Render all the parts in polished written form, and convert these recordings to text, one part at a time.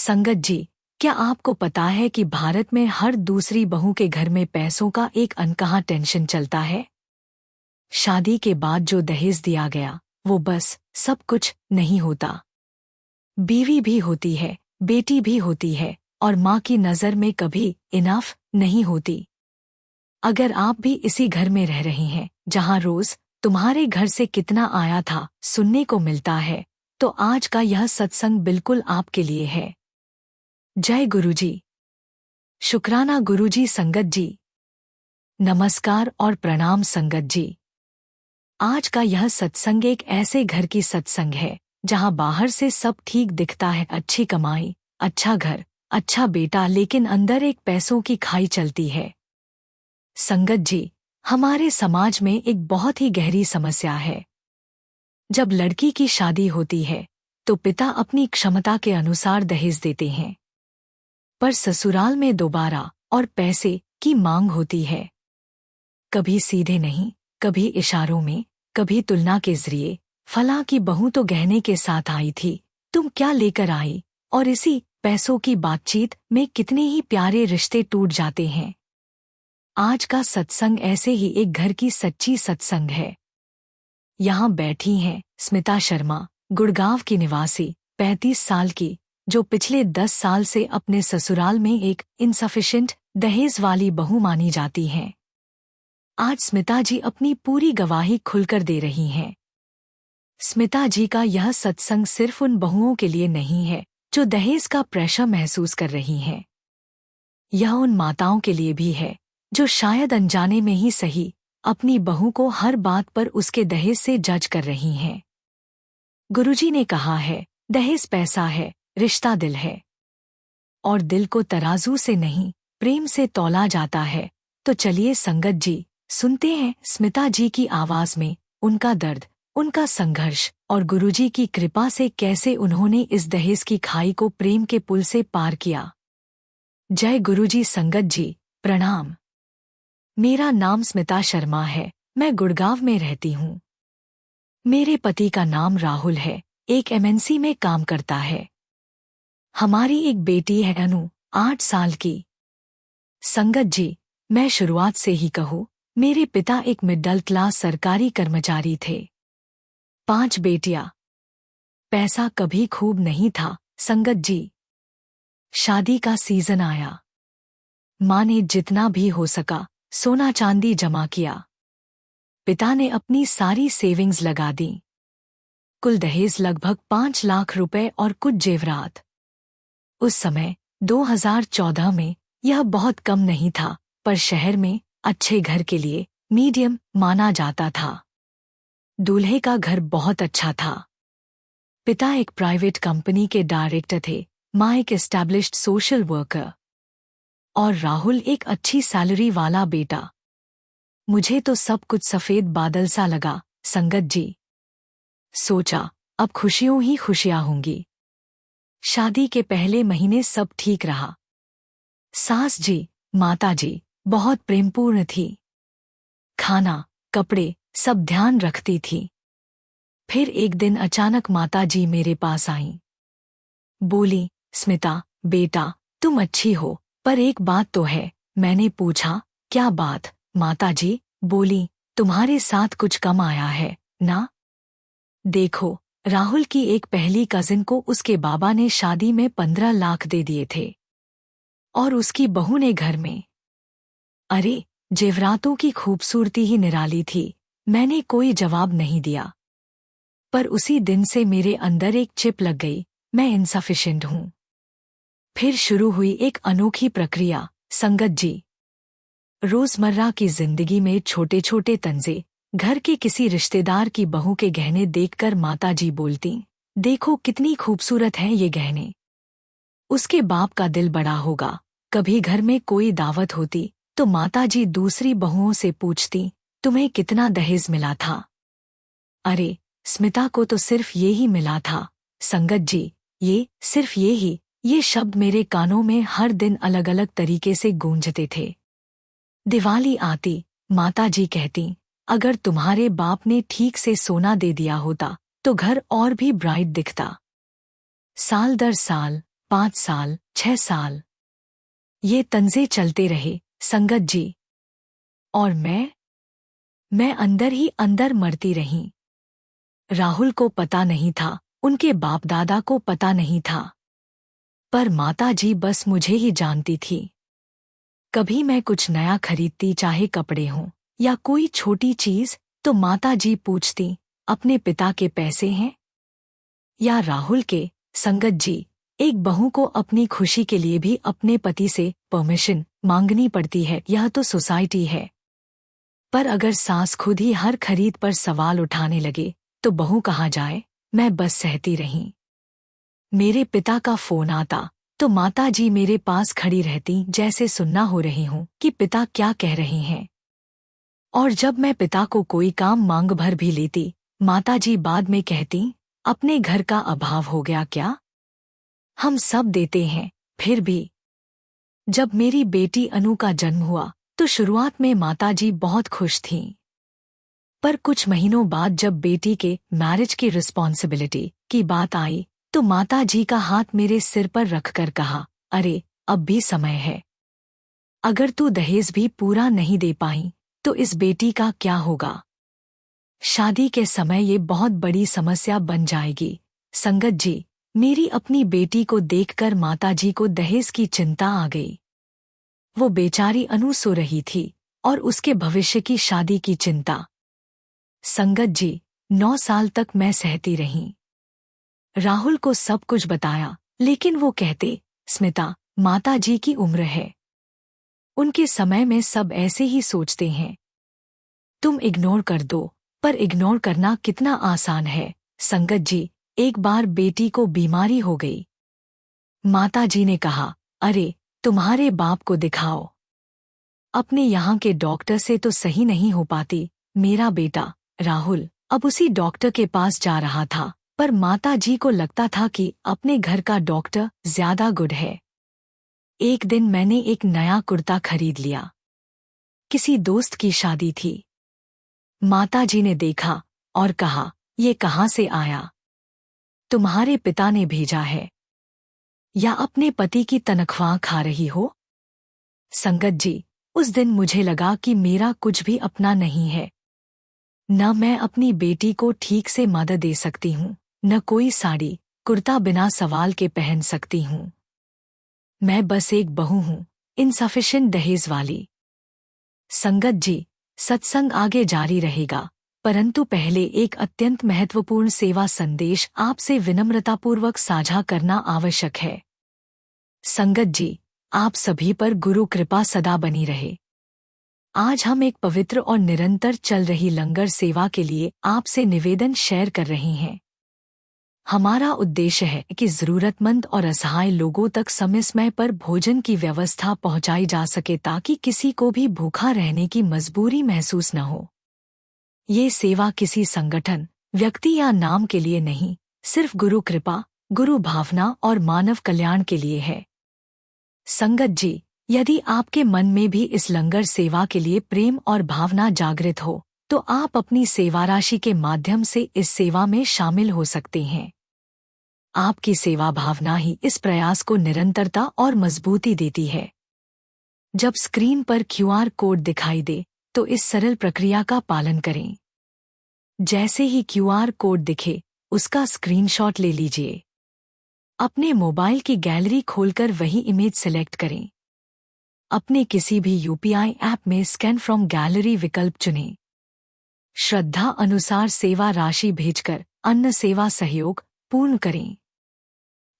संगत जी, क्या आपको पता है कि भारत में हर दूसरी बहू के घर में पैसों का एक अनकहा टेंशन चलता है। शादी के बाद जो दहेज दिया गया वो बस सब कुछ नहीं होता। बीवी भी होती है, बेटी भी होती है और माँ की नज़र में कभी इनफ नहीं होती। अगर आप भी इसी घर में रह रही हैं जहाँ रोज तुम्हारे घर से कितना आया था सुनने को मिलता है, तो आज का यह सत्संग बिल्कुल आपके लिए है। जय गुरुजी। शुक्राना गुरुजी। संगत जी, नमस्कार और प्रणाम संगत जी। आज का यह सत्संग एक ऐसे घर की सत्संग है जहां बाहर से सब ठीक दिखता है, अच्छी कमाई, अच्छा घर, अच्छा बेटा, लेकिन अंदर एक पैसों की खाई चलती है। संगत जी, हमारे समाज में एक बहुत ही गहरी समस्या है। जब लड़की की शादी होती है तो पिता अपनी क्षमता के अनुसार दहेज देते हैं, पर ससुराल में दोबारा और पैसे की मांग होती है। कभी सीधे नहीं, कभी इशारों में, कभी तुलना के जरिए। फलां की बहू तो गहने के साथ आई थी, तुम क्या लेकर आई? और इसी पैसों की बातचीत में कितने ही प्यारे रिश्ते टूट जाते हैं। आज का सत्संग ऐसे ही एक घर की सच्ची सत्संग है। यहाँ बैठी हैं स्मिता शर्मा, गुड़गांव की निवासी, 35 साल की, जो पिछले 10 साल से अपने ससुराल में एक इनसफिशिएंट दहेज वाली बहू मानी जाती हैं। आज स्मिता जी अपनी पूरी गवाही खुलकर दे रही हैं। स्मिता जी का यह सत्संग सिर्फ उन बहुओं के लिए नहीं है जो दहेज का प्रेशर महसूस कर रही हैं। यह उन माताओं के लिए भी है जो शायद अनजाने में ही सही अपनी बहू को हर बात पर उसके दहेज से जज कर रही हैं। गुरुजी ने कहा है, दहेज पैसा है, रिश्ता दिल है, और दिल को तराजू से नहीं प्रेम से तौला जाता है। तो चलिए संगत जी, सुनते हैं स्मिता जी की आवाज में उनका दर्द, उनका संघर्ष और गुरुजी की कृपा से कैसे उन्होंने इस दहेज की खाई को प्रेम के पुल से पार किया। जय गुरुजी। संगत जी, प्रणाम। मेरा नाम स्मिता शर्मा है, मैं गुड़गांव में रहती हूँ। मेरे पति का नाम राहुल है, एक एमएनसी में काम करता है। हमारी एक बेटी है अनु, 8 साल की। संगत जी, मैं शुरुआत से ही कहूँ, मेरे पिता एक मिडिल क्लास सरकारी कर्मचारी थे। 5 बेटियां। पैसा कभी खूब नहीं था संगत जी। शादी का सीजन आया, माँ ने जितना भी हो सका सोना चांदी जमा किया। पिता ने अपनी सारी सेविंग्स लगा दी। कुल दहेज लगभग 5 लाख रुपए और कुछ जेवरात। उस समय 2014 में यह बहुत कम नहीं था, पर शहर में अच्छे घर के लिए मीडियम माना जाता था। दूल्हे का घर बहुत अच्छा था। पिता एक प्राइवेट कंपनी के डायरेक्टर थे, माँ एक एस्टैब्लिश्ड सोशल वर्कर, और राहुल एक अच्छी सैलरी वाला बेटा। मुझे तो सब कुछ सफेद बादल सा लगा संगत जी। सोचा अब खुशियों ही खुशियां होंगी। शादी के पहले महीने सब ठीक रहा। सास जी, माता जी बहुत प्रेमपूर्ण थी। खाना, कपड़े सब ध्यान रखती थी। फिर एक दिन अचानक माता जी मेरे पास आईं। बोली, स्मिता बेटा, तुम अच्छी हो, पर एक बात तो है। मैंने पूछा, क्या बात? माता जी बोली, तुम्हारे साथ कुछ कम आया है ना? देखो, राहुल की एक पहली कजिन को उसके बाबा ने शादी में 15 लाख दे दिए थे, और उसकी बहू ने घर में। अरे, जेवरातों की खूबसूरती ही निराली थी। मैंने कोई जवाब नहीं दिया, पर उसी दिन से मेरे अंदर एक चिप लग गई, मैं इनसफिशिएंट हूँ। फिर शुरू हुई एक अनोखी प्रक्रिया संगत जी। रोजमर्रा की जिंदगी में छोटे छोटे तंजे, घर के किसी रिश्तेदार की बहू के गहने देखकर माता जी बोलती, देखो कितनी खूबसूरत हैं ये गहने। उसके बाप का दिल बड़ा होगा। कभी घर में कोई दावत होती तो माता जी दूसरी बहुओं से पूछती, तुम्हें कितना दहेज मिला था? अरे, स्मिता को तो सिर्फ ये ही मिला था संगत जी। ये सिर्फ ये शब्द मेरे कानों में हर दिन अलग अलग तरीके से गूंजते थे। दिवाली आती, माता जी कहती, अगर तुम्हारे बाप ने ठीक से सोना दे दिया होता तो घर और भी ब्राइट दिखता। साल दर साल 5 साल, 6 साल। ये तंजे चलते रहे संगत जी। और मैं अंदर ही अंदर मरती रही। राहुल को पता नहीं था, उनके बाप दादा को पता नहीं था, पर माता जी बस मुझे ही जानती थी। कभी मैं कुछ नया खरीदती, चाहे कपड़े हों या कोई छोटी चीज, तो माता जी पूछती, अपने पिता के पैसे हैं या राहुल के? संगत जी, एक बहू को अपनी खुशी के लिए भी अपने पति से परमिशन मांगनी पड़ती है, यह तो सोसाइटी है। पर अगर सास खुद ही हर खरीद पर सवाल उठाने लगे तो बहू कहाँ जाए? मैं बस सहती रही। मेरे पिता का फोन आता तो माता जी मेरे पास खड़ी रहती, जैसे सुनना हो रही हूं कि पिता क्या कह रहे हैं। और जब मैं पिता को कोई काम मांग भर भी लेती, माता जी बाद में कहती, अपने घर का अभाव हो गया क्या? हम सब देते हैं। फिर भी जब मेरी बेटी अनु का जन्म हुआ तो शुरुआत में माता जी बहुत खुश थीं। पर कुछ महीनों बाद जब बेटी के मैरिज की रिस्पॉन्सिबिलिटी की बात आई तो माता जी का हाथ मेरे सिर पर रखकर कहा, अरे अब भी समय है। अगर तू दहेज भी पूरा नहीं दे पाई तो इस बेटी का क्या होगा? शादी के समय ये बहुत बड़ी समस्या बन जाएगी। संगत जी, मेरी अपनी बेटी को देखकर माता जी को दहेज की चिंता आ गई। वो बेचारी अनु सो रही थी और उसके भविष्य की शादी की चिंता। संगत जी, 9 साल तक मैं सहती रही। राहुल को सब कुछ बताया, लेकिन वो कहते, स्मिता, माता जी की उम्र है, उनके समय में सब ऐसे ही सोचते हैं, तुम इग्नोर कर दो। पर इग्नोर करना कितना आसान है। संगत जी, एक बार बेटी को बीमारी हो गई। माता जी ने कहा, अरे तुम्हारे बाप को दिखाओ। अपने यहाँ के डॉक्टर से तो सही नहीं हो पाती। मेरा बेटा राहुल अब उसी डॉक्टर के पास जा रहा था, पर माता जी को लगता था कि अपने घर का डॉक्टर ज्यादा गुड है। एक दिन मैंने एक नया कुर्ता खरीद लिया। किसी दोस्त की शादी थी। माता जी ने देखा और कहा, ये कहाँ से आया? तुम्हारे पिता ने भेजा है या अपने पति की तनख्वाह खा रही हो? संगत जी, उस दिन मुझे लगा कि मेरा कुछ भी अपना नहीं है। न मैं अपनी बेटी को ठीक से मदद दे सकती हूँ, न कोई साड़ी कुर्ता बिना सवाल के पहन सकती हूँ। मैं बस एक बहू हूँ, इनसफिशिएंट दहेज वाली। संगत जी, सत्संग आगे जारी रहेगा, परंतु पहले एक अत्यंत महत्वपूर्ण सेवा संदेश आपसे विनम्रतापूर्वक साझा करना आवश्यक है। संगत जी, आप सभी पर गुरु कृपा सदा बनी रहे। आज हम एक पवित्र और निरंतर चल रही लंगर सेवा के लिए आपसे निवेदन शेयर कर रहे हैं। हमारा उद्देश्य है कि जरूरतमंद और असहाय लोगों तक समय समय पर भोजन की व्यवस्था पहुंचाई जा सके, ताकि किसी को भी भूखा रहने की मजबूरी महसूस न हो। ये सेवा किसी संगठन, व्यक्ति या नाम के लिए नहीं, सिर्फ गुरु कृपा, गुरु भावना और मानव कल्याण के लिए है। संगत जी, यदि आपके मन में भी इस लंगर सेवा के लिए प्रेम और भावना जागृत हो, तो आप अपनी सेवा राशि के माध्यम से इस सेवा में शामिल हो सकते हैं। आपकी सेवा भावना ही इस प्रयास को निरंतरता और मजबूती देती है। जब स्क्रीन पर क्यूआर कोड दिखाई दे तो इस सरल प्रक्रिया का पालन करें। जैसे ही क्यूआर कोड दिखे, उसका स्क्रीनशॉट ले लीजिए। अपने मोबाइल की गैलरी खोलकर वही इमेज सिलेक्ट करें। अपने किसी भी यूपीआई ऐप में स्कैन फ्रॉम गैलरी विकल्प चुनें। श्रद्धा अनुसार सेवा राशि भेजकर अन्न सेवा सहयोग पूर्ण करें।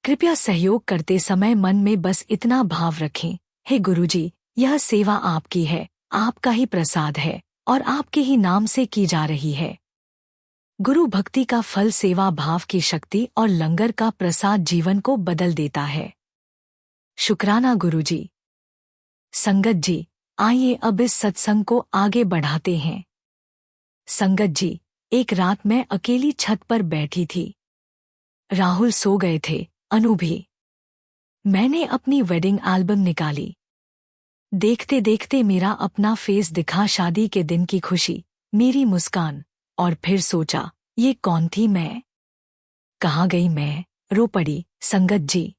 कृपया सहयोग करते समय मन में बस इतना भाव रखें, हे गुरुजी, यह सेवा आपकी है, आपका ही प्रसाद है और आपके ही नाम से की जा रही है। गुरु भक्ति का फल सेवा भाव की शक्ति और लंगर का प्रसाद जीवन को बदल देता है। शुक्राना गुरुजी। संगत जी, आइए अब इस सत्संग को आगे बढ़ाते हैं। संगत जी, एक रात मैं अकेली छत पर बैठी थी। राहुल सो गए थे, अनु भी। मैंने अपनी वेडिंग एल्बम निकाली। देखते देखते मेरा अपना फेस दिखा, शादी के दिन की खुशी, मेरी मुस्कान। और फिर सोचा, ये कौन थी मैं? कहाँ गई मैं? रो पड़ी। संगत जी,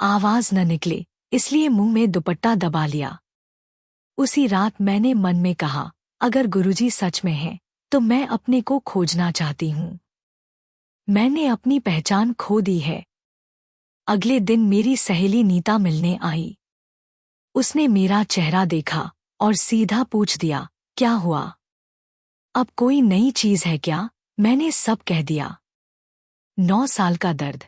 आवाज न निकले, इसलिए मुंह में दुपट्टा दबा लिया। उसी रात मैंने मन में कहा, अगर गुरुजी सच में हैं, तो मैं अपने को खोजना चाहती हूँ। मैंने अपनी पहचान खो दी है। अगले दिन मेरी सहेली नीता मिलने आई। उसने मेरा चेहरा देखा और सीधा पूछ दिया, क्या हुआ? अब कोई नई चीज है क्या? मैंने सब कह दिया। 9 साल का दर्द।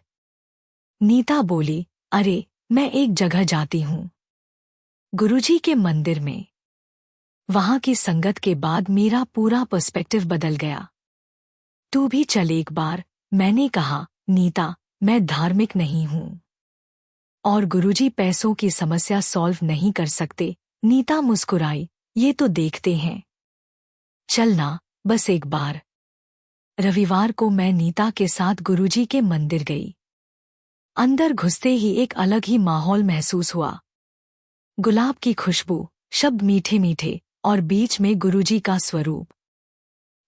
नीता बोली, अरे, मैं एक जगह जाती हूँ, गुरुजी के मंदिर में। वहां की संगत के बाद मेरा पूरा पर्सपेक्टिव बदल गया। तू भी चल एक बार, मैंने कहा। नीता, मैं धार्मिक नहीं हूं और गुरुजी पैसों की समस्या सॉल्व नहीं कर सकते। नीता मुस्कुराई, ये तो देखते हैं। चलना, बस एक बार। रविवार को मैं नीता के साथ गुरुजी के मंदिर गई। अंदर घुसते ही एक अलग ही माहौल महसूस हुआ। गुलाब की खुशबू, शब्द मीठे मीठे और बीच में गुरुजी का स्वरूप।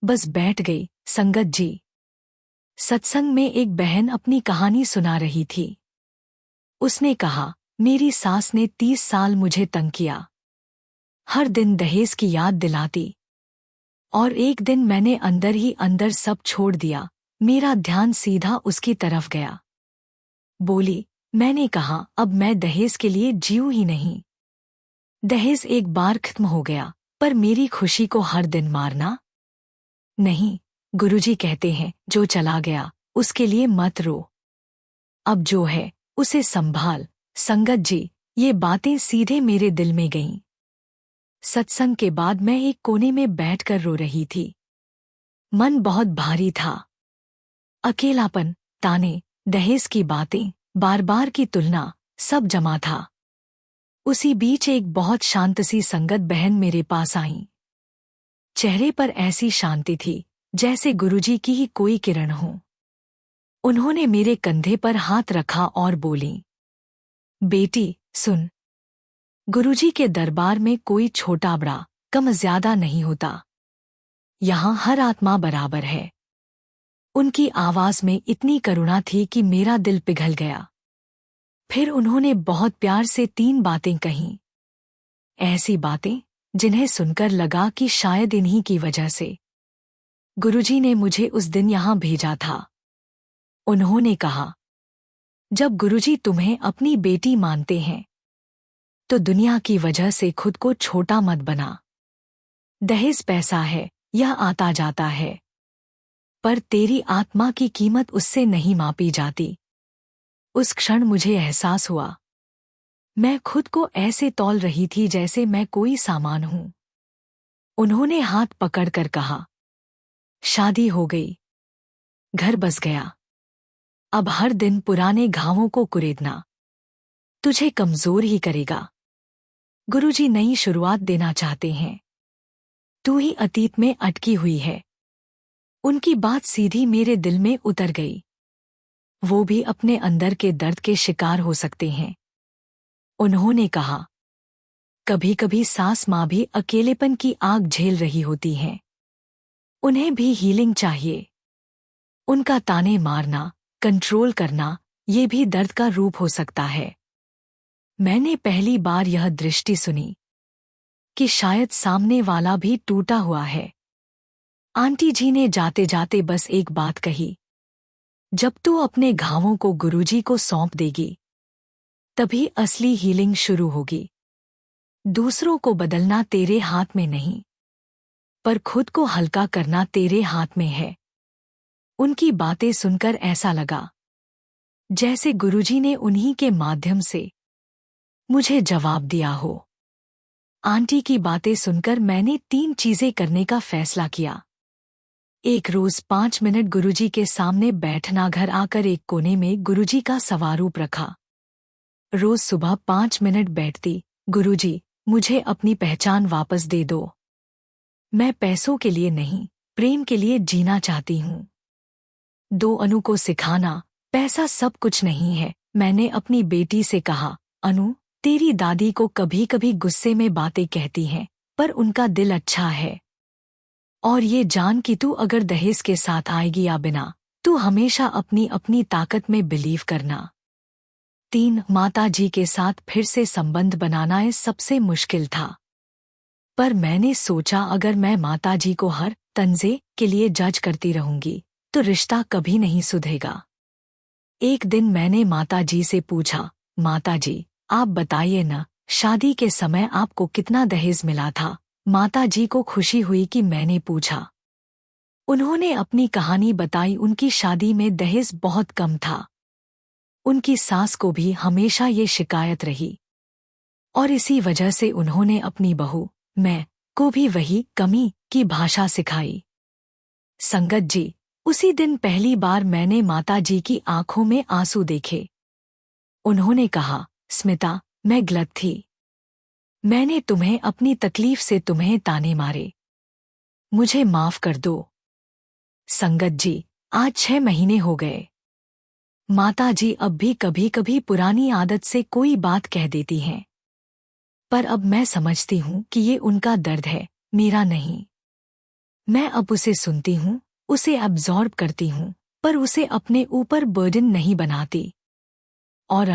बस बैठ गई। संगत जी। सत्संग में एक बहन अपनी कहानी सुना रही थी। उसने कहा, मेरी सास ने 30 साल मुझे तंग किया, हर दिन दहेज की याद दिलाती, और एक दिन मैंने अंदर ही अंदर सब छोड़ दिया। मेरा ध्यान सीधा उसकी तरफ गया। बोली, मैंने कहा, अब मैं दहेज के लिए जीऊं ही नहीं। दहेज एक बार खत्म हो गया, पर मेरी खुशी को हर दिन मारना नहीं। गुरुजी कहते हैं, जो चला गया उसके लिए मत रो, अब जो है उसे संभाल। संगत जी, ये बातें सीधे मेरे दिल में गईं। सत्संग के बाद मैं एक कोने में बैठकर रो रही थी। मन बहुत भारी था। अकेलापन, ताने, दहेज की बातें, बार बार की तुलना, सब जमा था। उसी बीच एक बहुत शांत सी संगत बहन मेरे पास आई। चेहरे पर ऐसी शांति थी जैसे गुरुजी की ही कोई किरण हो। उन्होंने मेरे कंधे पर हाथ रखा और बोली, बेटी सुन, गुरुजी के दरबार में कोई छोटा बड़ा, कम ज्यादा नहीं होता। यहाँ हर आत्मा बराबर है। उनकी आवाज में इतनी करुणा थी कि मेरा दिल पिघल गया। फिर उन्होंने बहुत प्यार से 3 बातें कहीं। ऐसी बातें जिन्हें सुनकर लगा कि शायद इन्हीं की वजह से गुरुजी ने मुझे उस दिन यहाँ भेजा था। उन्होंने कहा, जब गुरुजी तुम्हें अपनी बेटी मानते हैं, तो दुनिया की वजह से खुद को छोटा मत बना। दहेज पैसा है, यह आता जाता है, पर तेरी आत्मा की कीमत उससे नहीं मापी जाती। उस क्षण मुझे एहसास हुआ, मैं खुद को ऐसे तौल रही थी जैसे मैं कोई सामान हूं। उन्होंने हाथ पकड़कर कहा, शादी हो गई, घर बस गया, अब हर दिन पुराने घावों को कुरेदना तुझे कमजोर ही करेगा। गुरुजी नई शुरुआत देना चाहते हैं, तू ही अतीत में अटकी हुई है। उनकी बात सीधी मेरे दिल में उतर गई। वो भी अपने अंदर के दर्द के शिकार हो सकते हैं। उन्होंने कहा, कभी कभी सास माँ भी अकेलेपन की आग झेल रही होती हैं, उन्हें भी हीलिंग चाहिए। उनका ताने मारना, कंट्रोल करना, ये भी दर्द का रूप हो सकता है। मैंने पहली बार यह दृष्टि सुनी कि शायद सामने वाला भी टूटा हुआ है। आंटी जी ने जाते जाते बस एक बात कही, जब तू अपने घावों को गुरुजी को सौंप देगी, तभी असली हीलिंग शुरू होगी। दूसरों को बदलना तेरे हाथ में नहीं, पर खुद को हल्का करना तेरे हाथ में है। उनकी बातें सुनकर ऐसा लगा जैसे गुरुजी ने उन्हीं के माध्यम से मुझे जवाब दिया हो। आंटी की बातें सुनकर मैंने 3 चीजें करने का फैसला किया। एक, रोज 5 मिनट गुरुजी के सामने बैठना, घर आकर एक कोने में गुरुजी का स्वरूप रखा। रोज सुबह 5 मिनट बैठती, गुरुजी, मुझे अपनी पहचान वापस दे दो। मैं पैसों के लिए नहीं, प्रेम के लिए जीना चाहती हूँ। 2, अनु को सिखाना, पैसा सब कुछ नहीं है। मैंने अपनी बेटी से कहा, अनु, तेरी दादी को कभी कभी गुस्से में बातें कहती हैं, पर उनका दिल अच्छा है। और ये जान कि तू अगर दहेज के साथ आएगी या बिना, तू हमेशा अपनी अपनी ताकत में बिलीव करना। 3. माताजी के साथ फिर से संबंध बनाना सबसे मुश्किल था। पर मैंने सोचा अगर मैं माताजी को हर तंजे के लिए जज करती रहूंगी तो रिश्ता कभी नहीं सुधरेगा। एक दिन मैंने माताजी से पूछा, माताजी आप बताइए न, शादी के समय आपको कितना दहेज मिला था? माताजी को खुशी हुई कि मैंने पूछा। उन्होंने अपनी कहानी बताई। उनकी शादी में दहेज बहुत कम था। उनकी सास को भी हमेशा ये शिकायत रही और इसी वजह से उन्होंने अपनी बहू मैं को भी वही कमी की भाषा सिखाई। संगत जी, उसी दिन पहली बार मैंने माताजी की आंखों में आंसू देखे। उन्होंने कहा, स्मिता मैं गलत थी। मैंने तुम्हें अपनी तकलीफ से तुम्हें ताने मारे। मुझे माफ कर दो। संगत जी, आज 6 महीने हो गए। माताजी अब भी कभी कभी पुरानी आदत से कोई बात कह देती हैं। पर अब मैं समझती हूँ कि ये उनका दर्द है, मेरा नहीं। मैं अब उसे सुनती हूँ, उसे अब्जॉर्ब करती हूँ, पर उसे अपने ऊपर बर्डन नहीं बनाती। और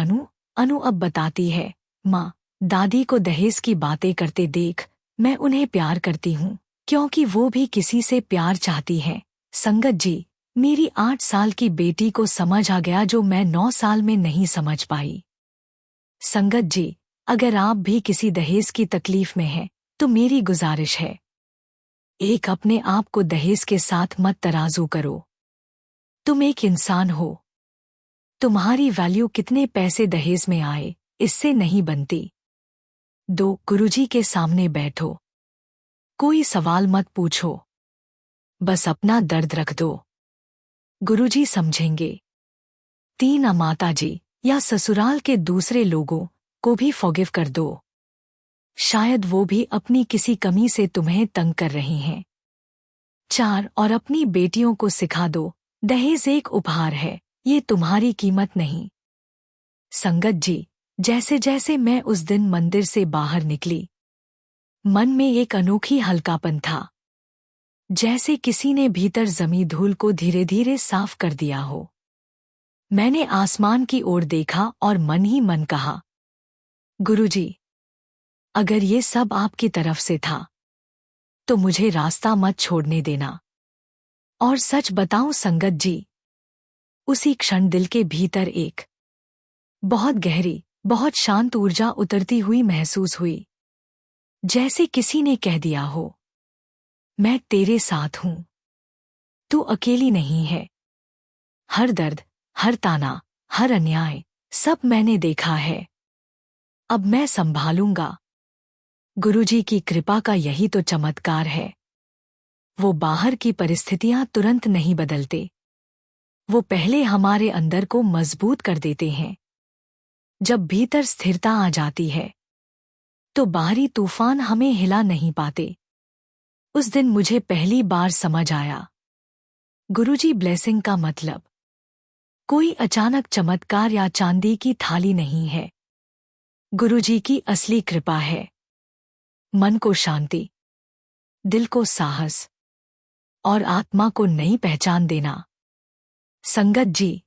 अनु अब बताती है, माँ दादी को दहेज की बातें करते देख मैं उन्हें प्यार करती हूँ क्योंकि वो भी किसी से प्यार चाहती है। संगत जी, मेरी 8 साल की बेटी को समझ आ गया जो मैं 9 साल में नहीं समझ पाई। संगत जी, अगर आप भी किसी दहेज की तकलीफ में हैं तो मेरी गुजारिश है, एक अपने आप को दहेज के साथ मत तराजू करो। तुम एक इंसान हो। तुम्हारी वैल्यू कितने पैसे दहेज में आए इससे नहीं बनती। 2. गुरुजी के सामने बैठो। कोई सवाल मत पूछो, बस अपना दर्द रख दो। गुरुजी समझेंगे। 3. माताजी या ससुराल के दूसरे लोगों को भी फॉरगिव कर दो। शायद वो भी अपनी किसी कमी से तुम्हें तंग कर रही हैं। 4. और अपनी बेटियों को सिखा दो, दहेज एक उपहार है, ये तुम्हारी कीमत नहीं। संगत जी, जैसे जैसे मैं उस दिन मंदिर से बाहर निकली, मन में एक अनोखी हल्कापन था, जैसे किसी ने भीतर जमी धूल को धीरे धीरे साफ कर दिया हो। मैंने आसमान की ओर देखा और मन ही मन कहा, गुरुजी, अगर ये सब आपकी तरफ से था तो मुझे रास्ता मत छोड़ने देना। और सच बताऊं संगत जी, उसी क्षण दिल के भीतर एक बहुत गहरी, बहुत शांत ऊर्जा उतरती हुई महसूस हुई, जैसे किसी ने कह दिया हो, मैं तेरे साथ हूं, तू अकेली नहीं है। हर दर्द, हर ताना, हर अन्याय, सब मैंने देखा है। अब मैं संभालूंगा। गुरुजी की कृपा का यही तो चमत्कार है। वो बाहर की परिस्थितियां तुरंत नहीं बदलते, वो पहले हमारे अंदर को मजबूत कर देते हैं। जब भीतर स्थिरता आ जाती है तो बाहरी तूफान हमें हिला नहीं पाते। उस दिन मुझे पहली बार समझ आया, गुरुजी ब्लेसिंग का मतलब कोई अचानक चमत्कार या चांदी की थाली नहीं है। गुरुजी की असली कृपा है मन को शांति, दिल को साहस और आत्मा को नई पहचान देना। संगत जी,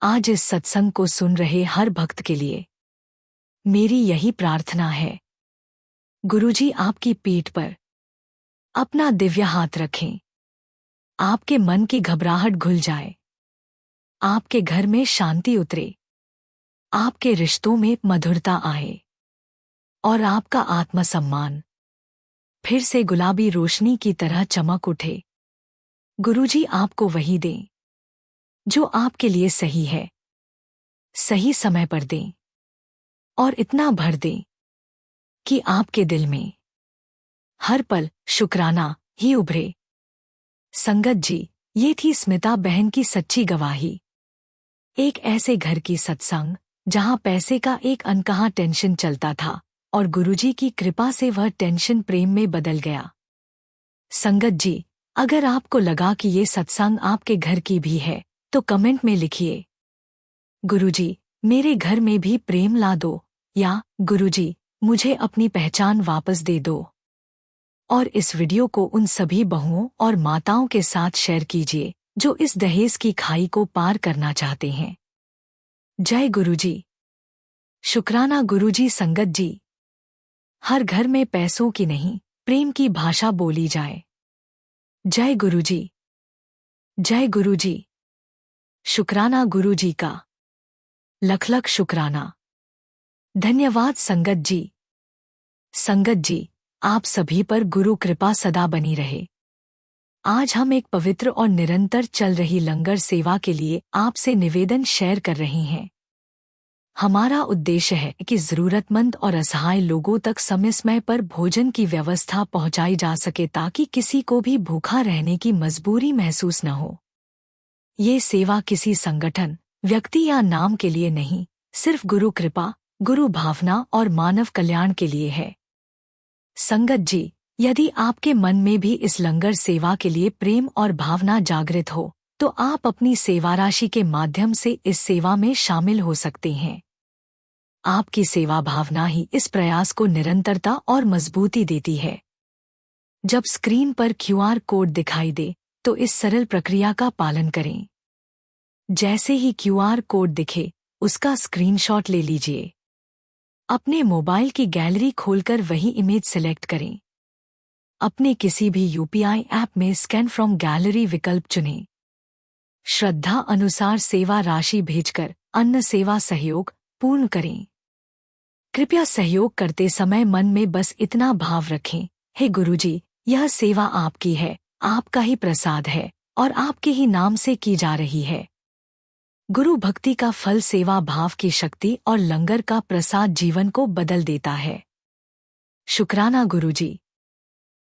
आज इस सत्संग को सुन रहे हर भक्त के लिए मेरी यही प्रार्थना है, गुरुजी आपकी पीठ पर अपना दिव्य हाथ रखें, आपके मन की घबराहट घुल जाए, आपके घर में शांति उतरे, आपके रिश्तों में मधुरता आए और आपका आत्मसम्मान फिर से गुलाबी रोशनी की तरह चमक उठे। गुरुजी आपको वही दें जो आपके लिए सही है, सही समय पर दें और इतना भर दें कि आपके दिल में हर पल शुक्राना ही उभरे। संगत जी, ये थी स्मिता बहन की सच्ची गवाही। एक ऐसे घर की सत्संग जहां पैसे का एक अनकहा टेंशन चलता था और गुरुजी की कृपा से वह टेंशन प्रेम में बदल गया। संगत जी, अगर आपको लगा कि ये सत्संग आपके घर की भी है तो कमेंट में लिखिए, गुरुजी मेरे घर में भी प्रेम ला दो, या गुरुजी मुझे अपनी पहचान वापस दे दो। और इस वीडियो को उन सभी बहुओं और माताओं के साथ शेयर कीजिए जो इस दहेज की खाई को पार करना चाहते हैं। जय गुरुजी। शुक्राना गुरुजी। संगत जी, हर घर में पैसों की नहीं, प्रेम की भाषा बोली जाए। जय गुरुजी। जय गुरुजी। शुक्राना गुरुजी का। लख लख शुक्राना। धन्यवाद संगत जी। संगत जी, आप सभी पर गुरु कृपा सदा बनी रहे। आज हम एक पवित्र और निरंतर चल रही लंगर सेवा के लिए आपसे निवेदन शेयर कर रही हैं। हमारा उद्देश्य है कि जरूरतमंद और असहाय लोगों तक समय समय पर भोजन की व्यवस्था पहुंचाई जा सके ताकि किसी को भी भूखा रहने की मजबूरी महसूस न हो। ये सेवा किसी संगठन, व्यक्ति या नाम के लिए नहीं, सिर्फ गुरु कृपा, गुरु भावना और मानव कल्याण के लिए है। संगत जी, यदि आपके मन में भी इस लंगर सेवा के लिए प्रेम और भावना जागृत हो, तो आप अपनी सेवा राशि के माध्यम से इस सेवा में शामिल हो सकते हैं। आपकी सेवा भावना ही इस प्रयास को निरंतरता और मजबूती देती है। जब स्क्रीन पर QR कोड दिखाई दे, तो इस सरल प्रक्रिया का पालन करें। जैसे ही QR कोड दिखे, उसका स्क्रीनशॉट ले लीजिए। अपने मोबाइल की गैलरी खोलकर वही इमेज सिलेक्ट करें। अपने किसी भी UPI ऐप में स्कैन फ्रॉम गैलरी विकल्प चुनें। श्रद्धा अनुसार सेवा राशि भेजकर अन्न सेवा सहयोग पूर्ण करें। कृपया सहयोग करते समय मन में बस इतना भाव रखें, हे गुरुजी, यह सेवा आपकी है, आपका ही प्रसाद है और आपके ही नाम से की जा रही है। गुरु भक्ति का फल सेवा भाव की शक्ति और लंगर का प्रसाद जीवन को बदल देता है। शुक्राना गुरुजी।